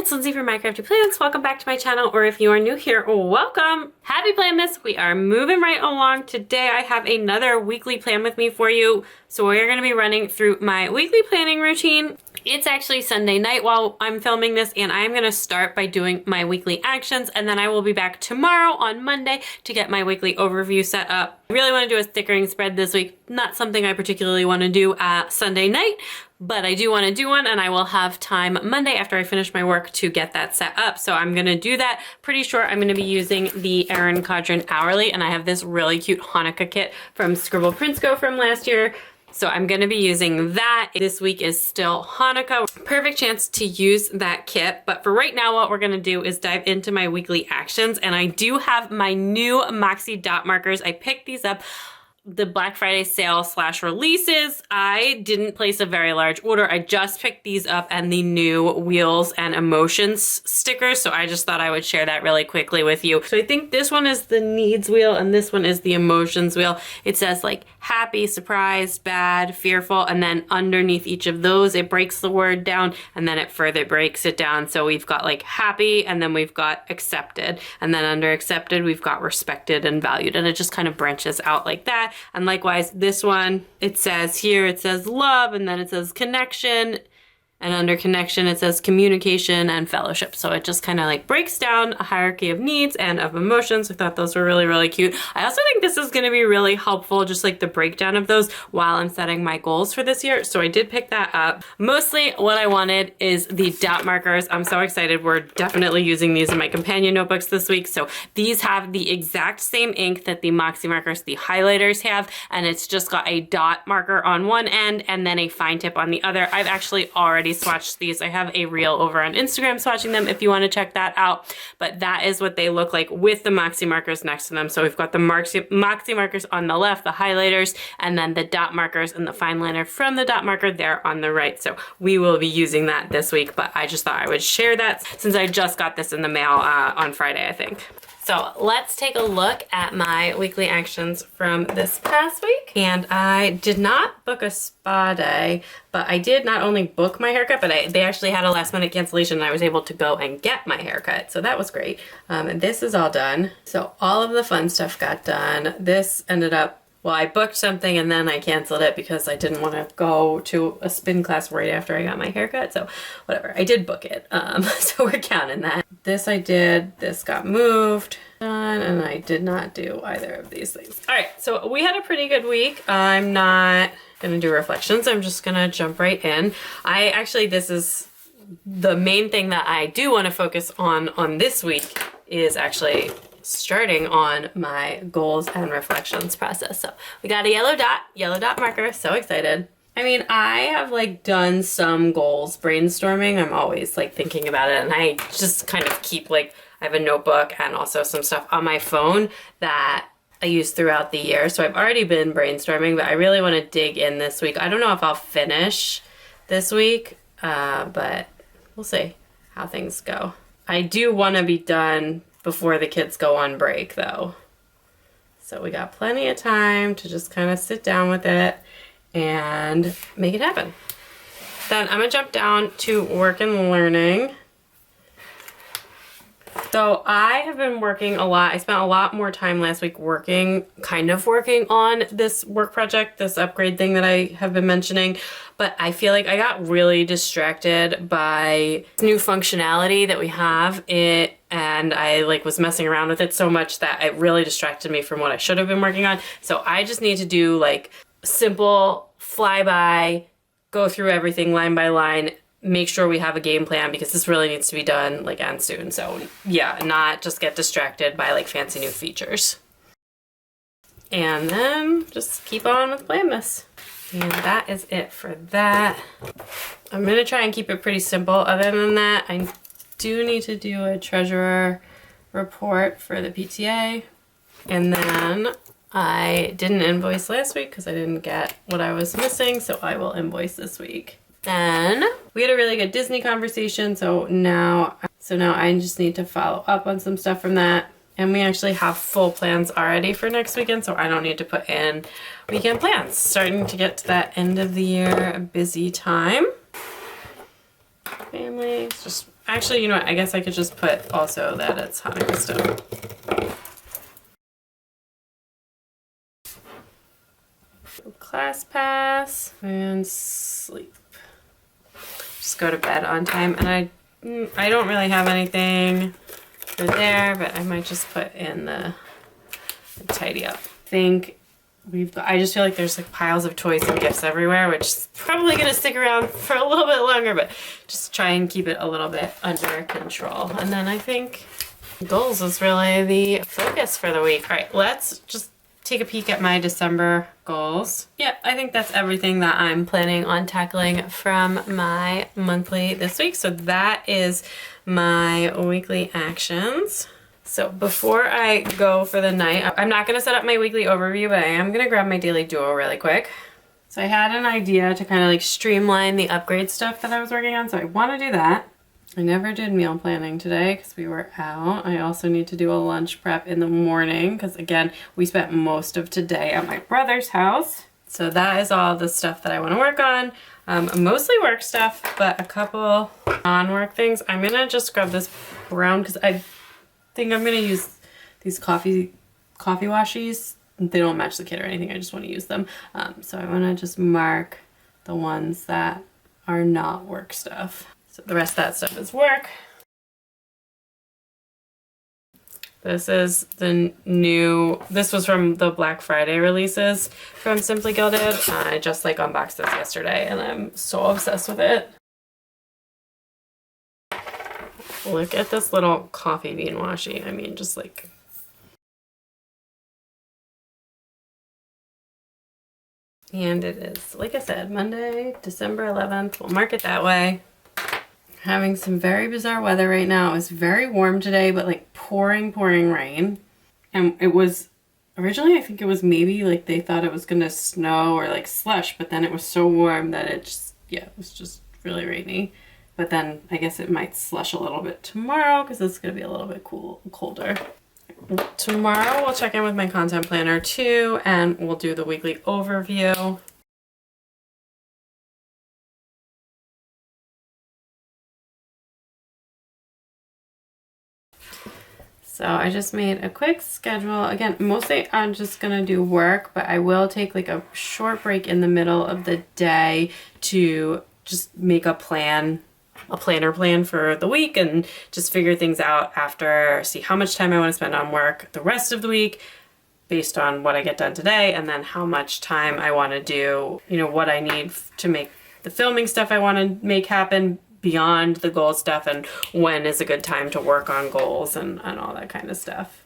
it's Lindsay from My Crafty Plans. Welcome back to my channel, or if you are new here, welcome. Happy Planmas. We are moving right along. Today I have another weekly plan with me for you. So we're going to be running through my weekly planning routine. It's actually Sunday night while I'm filming this, and I'm going to start by doing my weekly actions, and then I will be back tomorrow on Monday to get my weekly overview set up. I really want to do a stickering spread this week. Not something I particularly want to do Sunday night, but I do want to do one, and I will have time Monday after I finish my work to get that set up. So I'm going to do that. Pretty sure I'm going to be using the Erin Condren Hourly, and I have this really cute Hanukkah kit from Scribble Prints Co from last year. So I'm going to be using that. This week is still Hanukkah. Perfect chance to use that kit. But for right now, what we're going to do is dive into my weekly actions. And I do have my new Makse Dot Markers. I picked these up the Black Friday sale / releases. I didn't place a very large order. I just picked these up and the new Wheels and Emotions stickers. So I just thought I would share that really quickly with you. So I think this one is the Needs wheel and this one is the Emotions wheel. It says like happy, surprised, bad, fearful, and then underneath each of those it breaks the word down and then it further breaks it down. So we've got like happy, and then we've got accepted, and then under accepted we've got respected and valued, and it just kind of branches out like that. And likewise, this one, it says here, it says love, and then it says connection, and under connection, it says communication and fellowship. So it just kind of like breaks down a hierarchy of needs and of emotions. I thought those were really, really cute. I also think this is going to be really helpful, just like the breakdown of those while I'm setting my goals for this year. So I did pick that up. Mostly what I wanted is the dot markers. I'm so excited. We're definitely using these in my companion notebooks this week. So these have the exact same ink that the Makse markers, the highlighters, have, and it's just got a dot marker on one end and then a fine tip on the other. I've actually already swatched these. I have a reel over on Instagram swatching them if you want to check that out. But that is what they look like with the Makse markers next to them. So we've got the Makse markers on the left, the highlighters, and then the dot markers and the fine liner from the dot marker there on the right. So we will be using that this week, but I just thought I would share that since I just got this in the mail on Friday, I think. So let's take a look at my weekly actions from this past week. And I did not book a spa day, but I did not only book my haircut, but they actually had a last minute cancellation and I was able to go and get my haircut. So that was great. And this is all done. So all of the fun stuff got done. This ended up, well, I booked something and then I canceled it because I didn't want to go to a spin class right after I got my haircut. So whatever, I did book it. So we're counting that. This I did, this got moved, done, and I did not do either of these things. All right, so we had a pretty good week. I'm not gonna do reflections. I'm just gonna jump right in. This is the main thing that I do want to focus on this week is actually starting on my goals and reflections process. So we got a yellow dot marker, so excited. I mean, I have like done some goals brainstorming. I'm always like thinking about it, and I just kind of keep like, I have a notebook and also some stuff on my phone that I use throughout the year. So I've already been brainstorming, but I really want to dig in this week. I don't know if I'll finish this week, but we'll see how things go. I do want to be done before the kids go on break though. So we got plenty of time to just kind of sit down with it and make it happen. Then I'm gonna jump down to work and learning. So I have been working a lot. I spent a lot more time last week working on this work project, this upgrade thing that I have been mentioning. But I feel like I got really distracted by new functionality that we have and I like was messing around with it so much that it really distracted me from what I should have been working on. So I just need to do like simple flyby, go through everything line by line, make sure we have a game plan because this really needs to be done like and soon. So yeah, not just get distracted by like fancy new features. And then just keep on with Planmas. And that is it for that. I'm gonna try and keep it pretty simple. Other than that, I do need to do a treasurer report for the PTA. And then I didn't invoice last week because I didn't get what I was missing, so I will invoice this week. Then we had a really good Disney conversation, so now I just need to follow up on some stuff from that. And we actually have full plans already for next weekend, so I don't need to put in weekend plans. Starting to get to that end of the year busy time. Family, it's just Actually, you know what? I guess I could just put also that it's Hanukkah stuff. Class pass and sleep. Just go to bed on time. And I don't really have anything for there, but I might just put in the tidy up. I just feel like there's like piles of toys and gifts everywhere, which is probably gonna stick around for a little bit longer, but just try and keep it a little bit under control. And then I think goals is really the focus for the week. All right, let's just take a peek at my December goals. Yeah, I think that's everything that I'm planning on tackling from my monthly this week. So that is my weekly actions. So before I go for the night, I'm not gonna set up my weekly overview, but I am gonna grab my daily duo really quick. So I had an idea to kind of like streamline the upgrade stuff that I was working on, so I wanna do that. I never did meal planning today because we were out. I also need to do a lunch prep in the morning because again, we spent most of today at my brother's house. So that is all the stuff that I wanna work on. Mostly work stuff, but a couple non-work things. I'm gonna just grab this brown because I think I'm gonna use these coffee washies. They don't match the kit or anything, I just want to use them. So I want to just mark the ones that are not work stuff. So the rest of that stuff is work. This is this was from the Black Friday releases from Simply Gilded. I just like unboxed this yesterday and I'm so obsessed with it. Look at this little coffee bean washi. I mean, just like... And it is, like I said, Monday, December 11th. We'll mark it that way. Having some very bizarre weather right now. It was very warm today, but like pouring rain. And it was, originally I think it was maybe like they thought it was gonna snow or like slush, but then it was so warm that it just, yeah, it was just really rainy. But then I guess it might slush a little bit tomorrow because it's going to be a little bit colder. Tomorrow we'll check in with my content planner too and we'll do the weekly overview. So I just made a quick schedule. Again, mostly I'm just going to do work, but I will take like a short break in the middle of the day to just make a planner plan for the week and just figure things out after, see how much time I want to spend on work the rest of the week based on what I get done today, and then how much time I want to do, you know, what I need to make the filming stuff I want to make happen beyond the goal stuff, and when is a good time to work on goals and all that kind of stuff.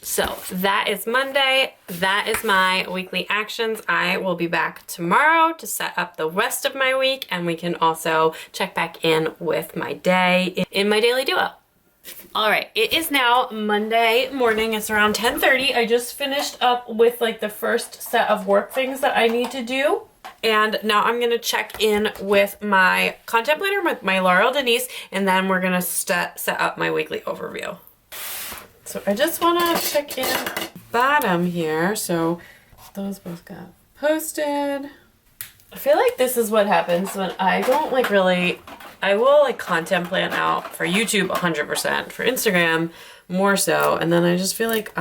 So that is Monday. That is my weekly actions. I will be back tomorrow to set up the rest of my week, and we can also check back in with my day in my daily duo. All right, it is now Monday morning. It's around 10:30. I just finished up with like the first set of work things that I need to do. And now I'm gonna check in with my content planner, with my Laurel Denise, and then we're gonna set up my weekly overview. So I just want to check in bottom here. So those both got posted. I feel like this is what happens when I don't like really, I will like content plan out for YouTube 100%, for Instagram more so. And then I just feel like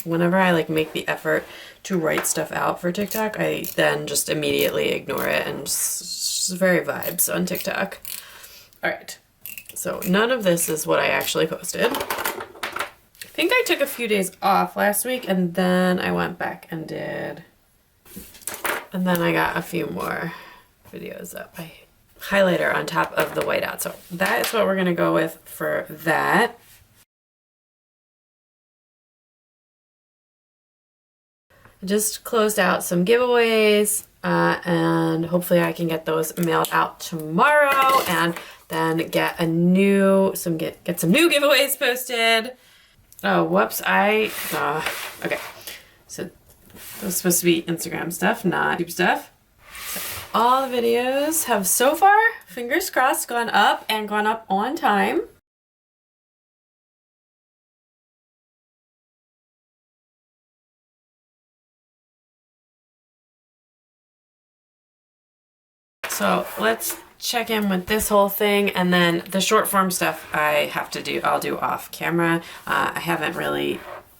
whenever I like make the effort to write stuff out for TikTok, I then just immediately ignore it and just very vibes on TikTok. All right. So none of this is what I actually posted. I think I took a few days off last week and then I went back and did, and then I got a few more videos up. I highlighter on top of the whiteout. So that is what we're gonna go with for that. I just closed out some giveaways and hopefully I can get those mailed out tomorrow and then get some new giveaways posted. Oh, whoops, okay. So that was supposed to be Instagram stuff, not YouTube stuff. So all the videos have so far, fingers crossed, gone up and gone up on time. So let's check in with this whole thing, and then the short form stuff I'll do off camera. I haven't really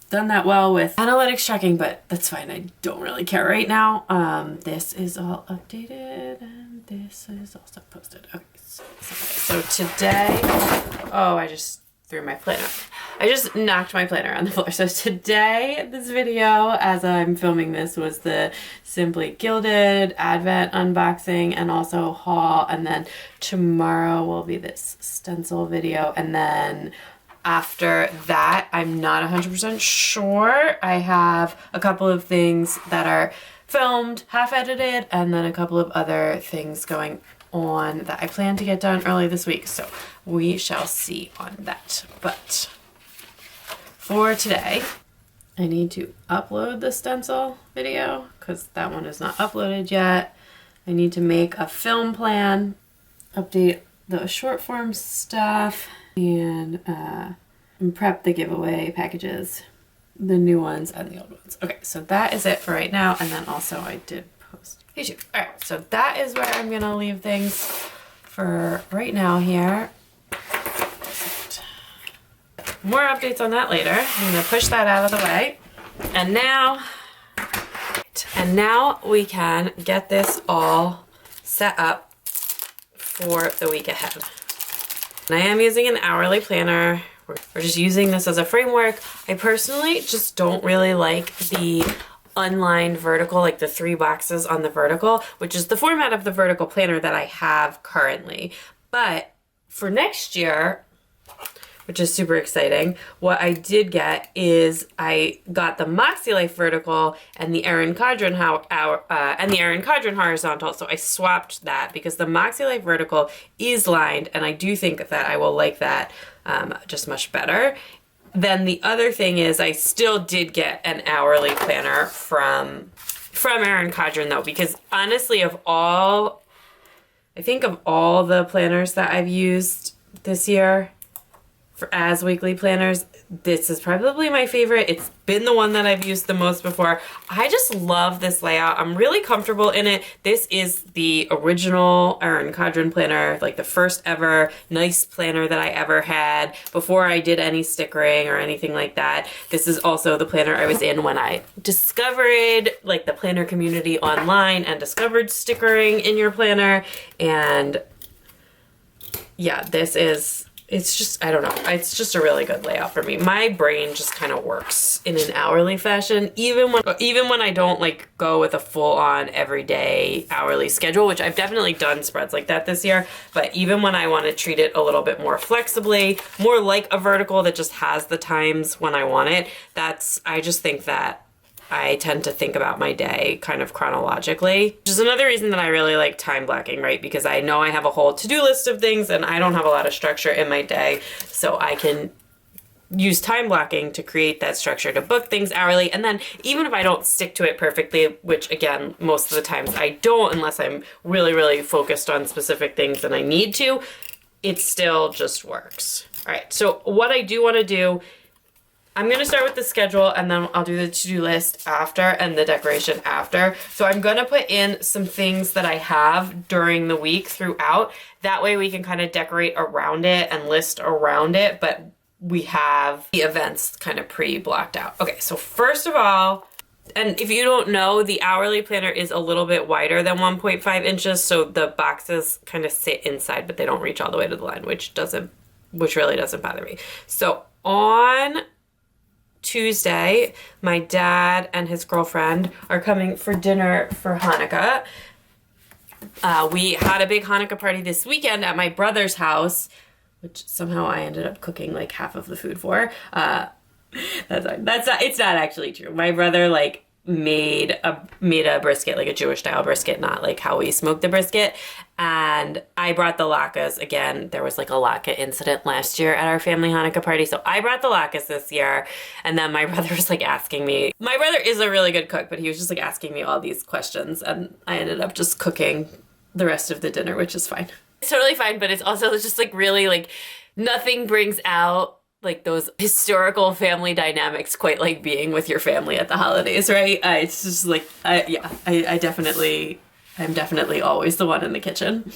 done that well with analytics tracking, but that's fine. I don't really care right now. This is all updated and this is also posted. Okay, so today, oh, I just threw my planner. I just knocked my planner on the floor. So today, this video, as I'm filming this, was the Simply Gilded Advent unboxing and also haul. And then tomorrow will be this stencil video. And then after that, I'm not 100% sure. I have a couple of things that are filmed, half edited, and then a couple of other things going on that I plan to get done early this week. So we shall see on that. But for today, I need to upload the stencil video because that one is not uploaded yet. I need to make a film plan, update the short form stuff, and prep the giveaway packages, the new ones and the old ones. Okay, so that is it for right now. And then also I did post YouTube. All right, so that is where I'm gonna leave things for right now here. More updates on that later. I'm gonna push that out of the way. And now we can get this all set up for the week ahead. And I am using an hourly planner. We're just using this as a framework. I personally just don't really like the unlined vertical, like the 3 boxes on the vertical, which is the format of the vertical planner that I have currently. But for next year, which is super exciting, what I did get is I got the MakseLife vertical and the Erin Condren horizontal. So I swapped that because the MakseLife vertical is lined, and I do think that I will like that just much better. Then the other thing is I still did get an hourly planner from Erin Condren though, because honestly I think of all the planners that I've used this year as weekly planners, this is probably my favorite. It's been the one that I've used the most before. I just love this layout. I'm really comfortable in it. This is the original Erin Condren planner, like the first ever nice planner that I ever had before I did any stickering or anything like that. This is also the planner I was in when I discovered like the planner community online and discovered stickering in your planner. And yeah, it's just, I don't know, it's just a really good layout for me. My brain just kind of works in an hourly fashion, even when I don't like go with a full-on everyday hourly schedule, which I've definitely done spreads like that this year, but even when I want to treat it a little bit more flexibly, more like a vertical that just has the times when I want it, I just think that I tend to think about my day kind of chronologically, which is another reason that I really like time blocking, right? Because I know I have a whole to-do list of things and I don't have a lot of structure in my day, so I can use time blocking to create that structure to book things hourly. And then even if I don't stick to it perfectly, which again, most of the times I don't unless I'm really, really focused on specific things and I need to, it still just works. All right, so what I do want to do, I'm going to start with the schedule and then I'll do the to-do list after and the decoration after. So I'm going to put in some things that I have during the week throughout. That way we can kind of decorate around it and list around it, but we have the events kind of pre-blocked out. Okay, so first of all, and if you don't know, the hourly planner is a little bit wider than 1.5 inches, so the boxes kind of sit inside, but they don't reach all the way to the line, which really doesn't bother me. So on Tuesday, my dad and his girlfriend are coming for dinner for Hanukkah. We had a big Hanukkah party this weekend at my brother's house, which somehow I ended up cooking like half of the food for. It's not actually true. My brother like made a brisket, like a Jewish style brisket, not like how we smoke the brisket. And I brought the latkes. Again, there was like a latke incident last year at our family Hanukkah party. So I brought the latkes this year. And then my brother was like asking me, my brother is a really good cook, but he was just like asking me all these questions. And I ended up just cooking the rest of the dinner, which is fine. It's totally fine, but it's also just like really like nothing brings out like those historical family dynamics quite like being with your family at the holidays, right? It's just like, I definitely I'm definitely always the one in the kitchen.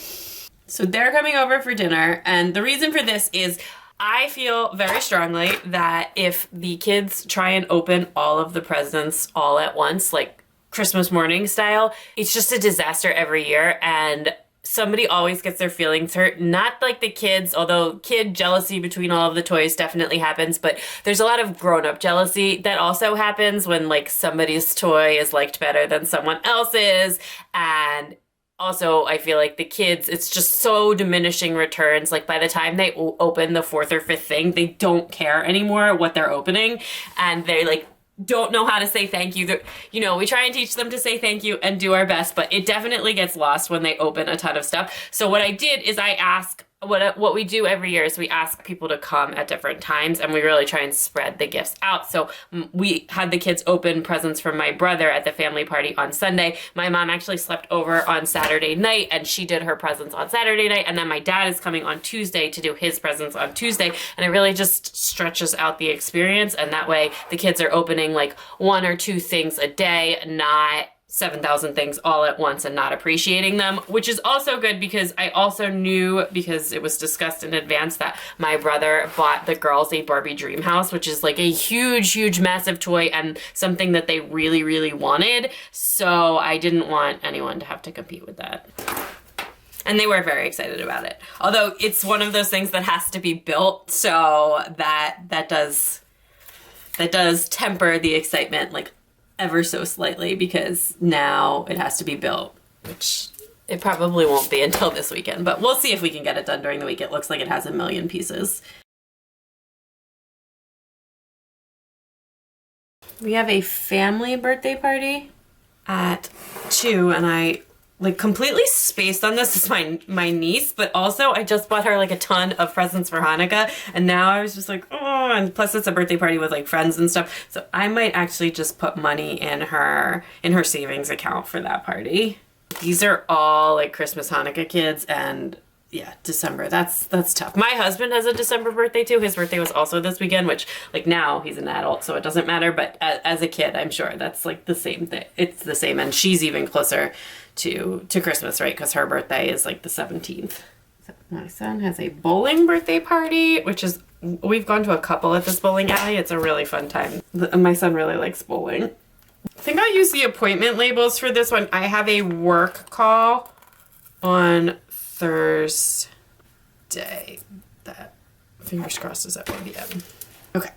So they're coming over for dinner, and the reason for this is I feel very strongly that if the kids try and open all of the presents all at once, like Christmas morning style, it's just a disaster every year, and somebody always gets their feelings hurt. Not like the kids, although kid jealousy between all of the toys definitely happens, but there's a lot of grown-up jealousy that also happens when like somebody's toy is liked better than someone else's. And also, I feel like the kids, it's just so diminishing returns. Like by the time they open the fourth or fifth thing, they don't care anymore what they're opening. And they like don't know how to say thank you. You know, we try and teach them to say thank you and do our best, but it definitely gets lost when they open a ton of stuff. So what I did is I ask, what we do every year is we ask people to come at different times, and we really try and spread the gifts out. So we had the kids open presents from my brother at the family party on Sunday. My mom actually slept over on Saturday night, and she did her presents on Saturday night. And then my dad is coming on Tuesday to do his presents on Tuesday. And it really just stretches out the experience. And that way the kids are opening like 1 or 2 things a day, not 7,000 things all at once and not appreciating them, which is also good because I also knew, because it was discussed in advance, that my brother bought the girls a Barbie dream house, which is like a huge massive toy and something that they really wanted. So I didn't want anyone to have to compete with that. And they were very excited about it. Although it's one of those things that has to be built, so that does temper the excitement like ever so slightly, because now it has to be built, which it probably won't be until this weekend, but we'll see if we can get it done during the week. It looks like it has 1 million pieces. We have a family birthday party at 2, and I like completely spaced on this. It's my niece, but also I just bought her like a ton of presents for Hanukkah, and now I was just like, oh, and plus it's a birthday party with like friends and stuff. So I might actually just put money in her savings account for that party. These are all like Christmas Hanukkah kids, and yeah, December, that's tough. My husband has a December birthday too. His birthday was also this weekend, which like now he's an adult, so it doesn't matter, but as a kid, I'm sure that's like the same thing. It's the same, and she's even closer to Christmas, right? Because her birthday is like the 17th. So my son has a bowling birthday party, which is, we've gone to a couple at this bowling alley. It's a really fun time. My son really likes bowling. I think I'll use the appointment labels for this one. I have a work call on Thursday. That, fingers crossed, is at 1 p.m. Okay.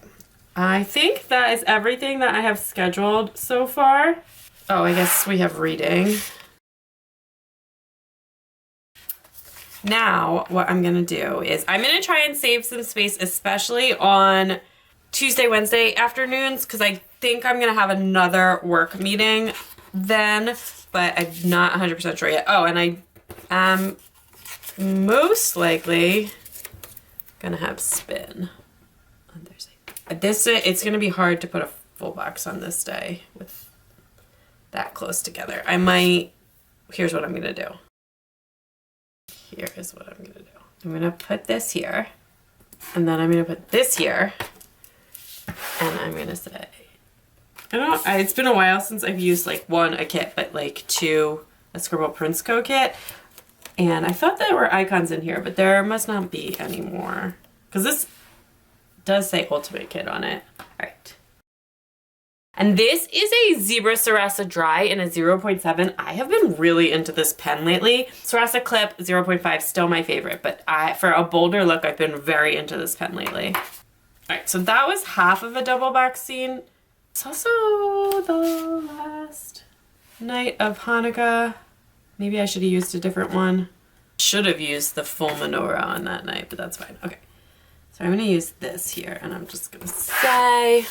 I think that is everything that I have scheduled so far. Oh, I guess we have reading. Now, what I'm gonna do is I'm gonna try and save some space, especially on Tuesday, Wednesday afternoons, because I think I'm gonna have another work meeting then, but I'm not 100% sure yet. Oh, and I am most likely gonna have spin on Thursday. It's gonna be hard to put a full box on this day with that close together. Here's what I'm gonna do. Here is what I'm gonna do. I'm gonna put this here, and then I'm gonna put this here, and I'm gonna say, it's been a while since I've used like 1, a kit, but like 2, a Scribble Prints Co kit. And I thought there were icons in here, but there must not be anymore. Because this does say Ultimate Kit on it. All right. And this is a Zebra Sarasa Dry in a 0.7. I have been really into this pen lately. Sarasa Clip 0.5, still my favorite, but for a bolder look, I've been very into this pen lately. All right, so that was half of a double box scene. It's also the last night of Hanukkah. Maybe I should have used a different one. Should have used the full menorah on that night, but that's fine. Okay, so I'm gonna use this here, and I'm just gonna say,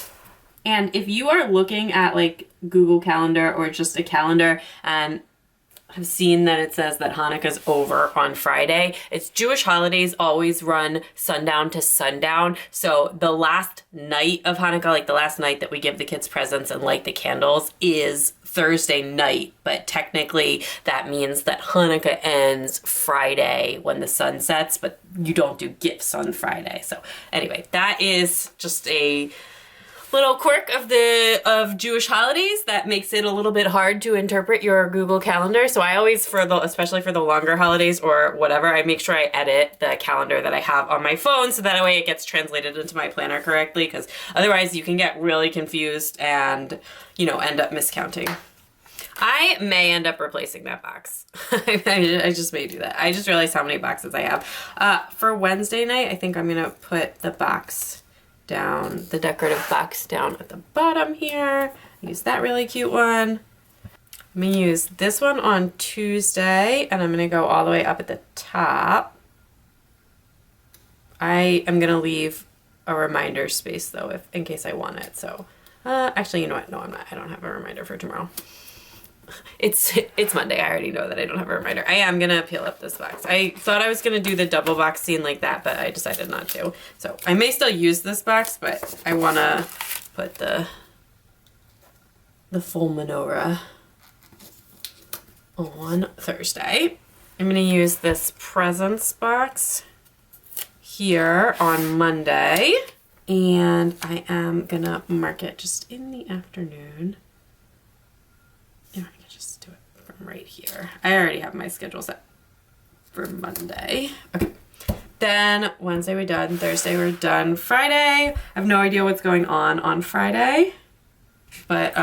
and if you are looking at like Google Calendar or just a calendar and have seen that it says that Hanukkah's over on Friday, it's Jewish holidays always run sundown to sundown. So the last night of Hanukkah, like the last night that we give the kids presents and light the candles, is Thursday night, but technically that means that Hanukkah ends Friday when the sun sets, but you don't do gifts on Friday. So anyway, that is just a little quirk of Jewish holidays that makes it a little bit hard to interpret your Google Calendar. So I always, especially for the longer holidays or whatever, I make sure I edit the calendar that I have on my phone so that way it gets translated into my planner correctly, because otherwise you can get really confused and, you know, end up miscounting. I may end up replacing that box. I just may do that. I just realized how many boxes I have. For Wednesday night, I think I'm gonna put the box down, the decorative box down at the bottom here. Use that really cute one. I'm gonna use this one on Tuesday, and I'm gonna go all the way up at the top. I am gonna leave a reminder space though, in case I want it. So, actually, you know what? No, I'm not. I don't have a reminder for tomorrow. It's Monday. I already know that I don't have a reminder. I am gonna peel up this box. I thought I was gonna do the double box scene like that, but I decided not to. So I may still use this box, but I wanna put the full menorah on Thursday. I'm gonna use this presents box here on Monday, and I am gonna mark it just in the afternoon. Just do it from right here. I already have my schedule set for Monday. Okay. Then Wednesday we're done. Thursday we're done. Friday, I have no idea what's going on Friday. But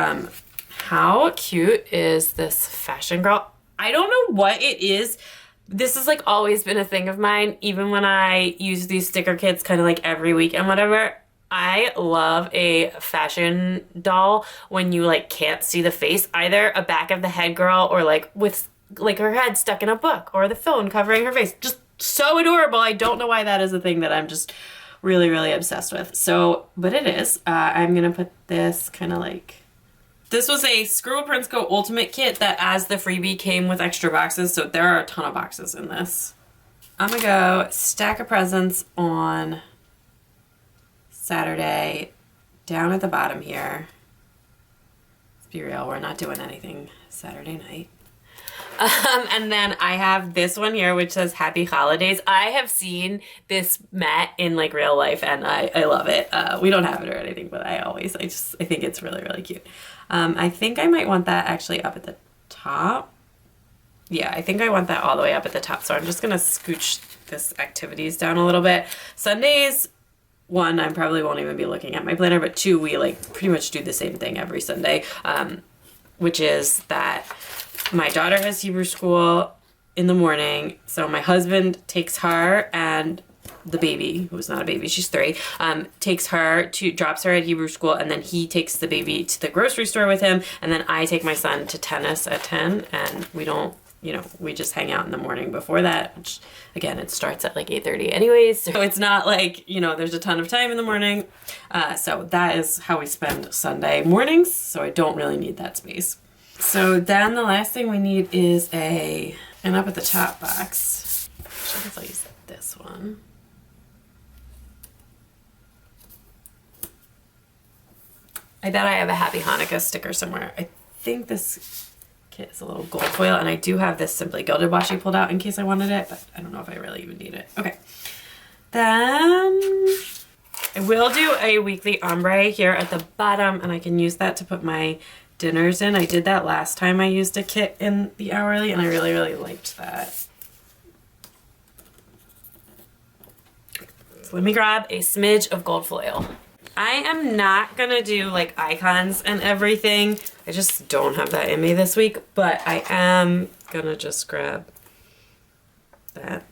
how cute is this fashion girl? I don't know what it is. This has like always been a thing of mine, even when I use these sticker kits kind of like every week and whatever. I love a fashion doll when you like can't see the face, either a back of the head girl or like with like her head stuck in a book or the phone covering her face. Just so adorable. I don't know why that is a thing that I'm just really, really obsessed with. So, but it is. I'm going to put this kind of like, this was a Scribble Prints Co Ultimate Kit that as the freebie came with extra boxes. So there are a ton of boxes in this. I'm going to go stack of presents on Saturday, down at the bottom here. Let's be real, we're not doing anything Saturday night. And then I have this one here which says Happy Holidays. I have seen this mat in like real life and I love it. We don't have it or anything, but I think it's really, really cute. I think I might want that actually up at the top. Yeah, I think I want that all the way up at the top. So I'm just gonna scooch this activities down a little bit. Sundays, one, I probably won't even be looking at my planner, but two, we like pretty much do the same thing every Sunday, which is that my daughter has Hebrew school in the morning. So my husband takes her and the baby, who's not a baby, she's 3, drops her at Hebrew school, and then he takes the baby to the grocery store with him. And then I take my son to tennis at 10, and we don't, you know, we just hang out in the morning before that, which again, it starts at like 8:30 anyways. So it's not like, you know, there's a ton of time in the morning. So that is how we spend Sunday mornings. So I don't really need that space. So then the last thing we need is an up at the top box. Actually, I guess I'll use this one. I bet I have a Happy Hanukkah sticker somewhere. I think this kit is a little gold foil, and I do have this Simply Gilded washi pulled out in case I wanted it, but I don't know if I really even need it. Okay. Then I will do a weekly ombre here at the bottom, and I can use that to put my dinners in. I did that last time I used a kit in the hourly, and I really, really liked that. So let me grab a smidge of gold foil. I am not gonna do like icons and everything. I just don't have that in me this week, but I am gonna just grab that.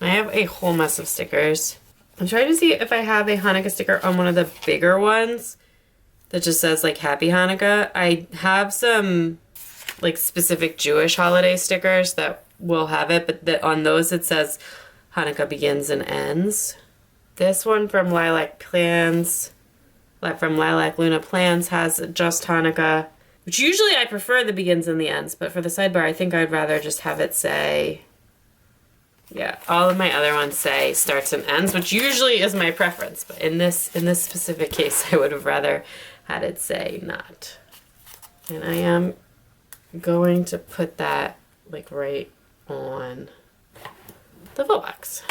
I have a whole mess of stickers. I'm trying to see if I have a Hanukkah sticker on one of the bigger ones that just says like Happy Hanukkah. I have some like specific Jewish holiday stickers that will have it, but on those it says Hanukkah begins and ends. This one from Lilac Luna Plans has just Hanukkah, which usually I prefer the begins and the ends, but for the sidebar I think I'd rather just have it say, yeah, all of my other ones say starts and ends, which usually is my preference, but in this specific case I would have rather had it say not. And I am going to put that like right on the full box.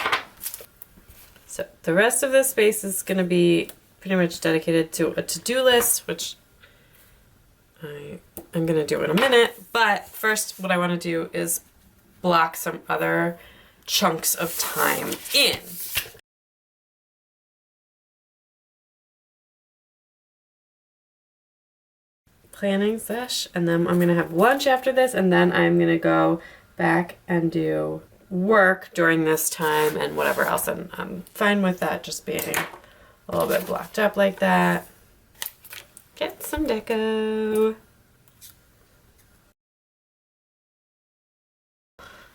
So the rest of this space is going to be pretty much dedicated to a to-do list, which I'm gonna do in a minute. But first, what I want to do is block some other chunks of time in. Planning sesh, and then I'm gonna have lunch after this, and then I'm gonna go back and do work during this time and whatever else, and I'm fine with that just being a little bit blocked up like that. Get some deco.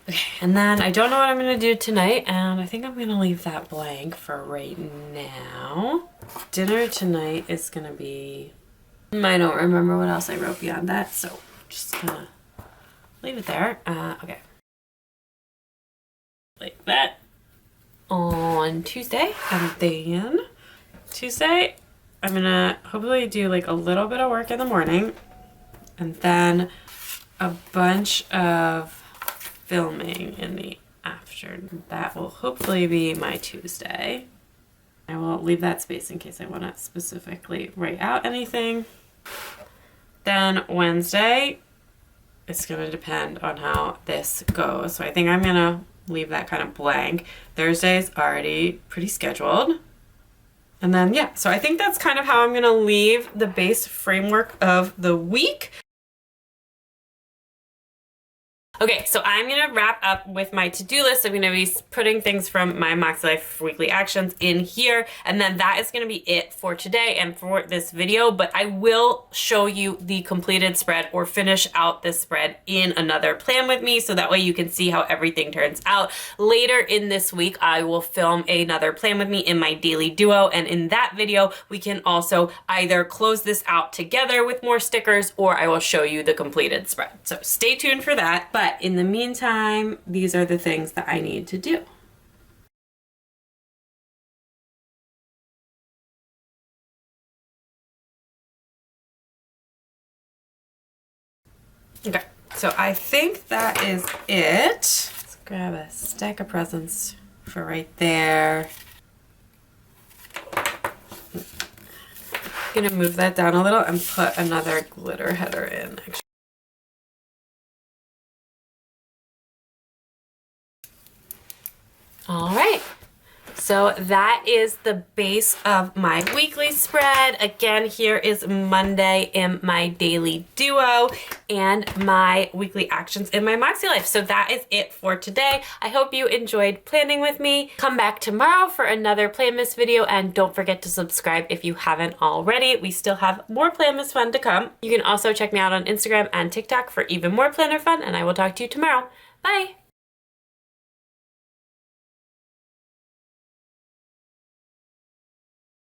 Okay, and then I don't know what I'm gonna do tonight, and I think I'm gonna leave that blank for right now. Dinner tonight is gonna be, I don't remember what else I wrote beyond that, so just gonna leave it there. Okay. Like that on Tuesday, and then Tuesday I'm gonna hopefully do like a little bit of work in the morning, and then a bunch of filming in the afternoon. That will hopefully be my Tuesday. I will leave that space in case I want to specifically write out anything. Then Wednesday, it's going to depend on how this goes. So I think I'm going to leave that kind of blank. Thursday's already pretty scheduled. And then, yeah, so I think that's kind of how I'm going to leave the base framework of the week. Okay, so I'm gonna wrap up with my to-do list. I'm gonna be putting things from my MakseLife weekly actions in here, and then that is gonna be it for today and for this video, but I will show you the completed spread or finish out this spread in another plan with me, so that way you can see how everything turns out. Later in this week, I will film another plan with me in my daily duo, and in that video, we can also either close this out together with more stickers, or I will show you the completed spread. So stay tuned for that. But in the meantime, these are the things that I need to do. Okay, so I think that is it. Let's grab a stack of presents for right there. I'm gonna move that down a little and put another glitter header in. All right, so that is the base of my weekly spread. Again, here is Monday in my daily duo and my weekly actions in my MakseLife. So that is it for today. I hope you enjoyed planning with me. Come back tomorrow for another Planmas video, and don't forget to subscribe if you haven't already. We still have more Planmas fun to come. You can also check me out on Instagram and TikTok for even more planner fun, and I will talk to you tomorrow. Bye!